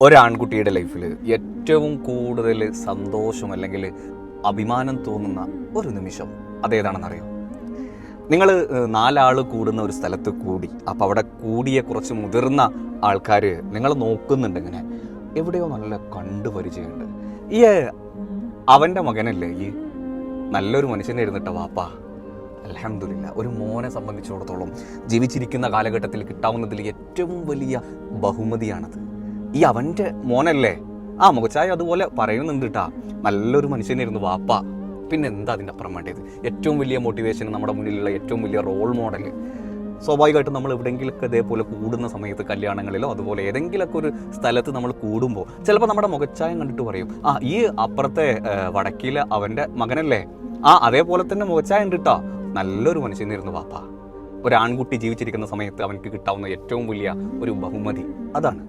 ഒരാൺകുട്ടിയുടെ ലൈഫിൽ ഏറ്റവും കൂടുതൽ സന്തോഷം അല്ലെങ്കിൽ അഭിമാനം തോന്നുന്ന ഒരു നിമിഷം അതേതാണെന്നറിയോ? നിങ്ങൾ 4 ആൾ കൂടുന്ന ഒരു സ്ഥലത്ത് കൂടി, അപ്പോൾ അവിടെ കൂടിയ കുറച്ച് മുതിർന്ന ആൾക്കാർ നിങ്ങൾ നോക്കുന്നുണ്ട്, ഇങ്ങനെ എവിടെയോ നല്ല കണ്ടുപരിചയമുണ്ട്, ഈ അവൻ്റെ മകനല്ലേ ഈ നല്ലൊരു മനുഷ്യനായിരുന്നിട്ട വാപ്പാ, അൽഹംദുലില്ലാ. ഒരു മോനെ സംബന്ധിച്ചിടത്തോളം ജീവിച്ചിരിക്കുന്ന കാലഘട്ടത്തിൽ കിട്ടാവുന്നതിൽ ഏറ്റവും വലിയ ബഹുമതിയാണത്. ഈ അവൻ്റെ മോനല്ലേ, മുഖച്ചായ അതുപോലെ പറയുന്നുണ്ട് കേട്ടാ, നല്ലൊരു മനുഷ്യനായിരുന്നു വാപ്പ. പിന്നെ എന്താ അതിൻ്റെ അപ്പുറം വേണ്ടത്? ഏറ്റവും വലിയ മോട്ടിവേഷൻ, നമ്മുടെ മുന്നിലുള്ള ഏറ്റവും വലിയ റോൾ മോഡൽ. സ്വാഭാവികമായിട്ടും നമ്മൾ എവിടെയെങ്കിലുമൊക്കെ ഇതേപോലെ കൂടുന്ന സമയത്ത്, കല്യാണങ്ങളിലോ അതുപോലെ ഏതെങ്കിലുമൊക്കെ ഒരു സ്ഥലത്ത് നമ്മൾ കൂടുമ്പോൾ ചിലപ്പോൾ നമ്മുടെ മുഖച്ചായം കണ്ടിട്ട് പറയും, ഈ അപ്പുറത്തെ വടക്കിലെ അവൻ്റെ മകനല്ലേ, അതേപോലെ തന്നെ മുഖച്ചായം ഉണ്ട് കേട്ടോ, നല്ലൊരു മനുഷ്യനായിരുന്നു വാപ്പ. ഒരു ആൺകുട്ടി ജീവിച്ചിരിക്കുന്ന സമയത്ത് അവനക്ക് കിട്ടാവുന്ന ഏറ്റവും വലിയ ഒരു ബഹുമതി അതാണ്.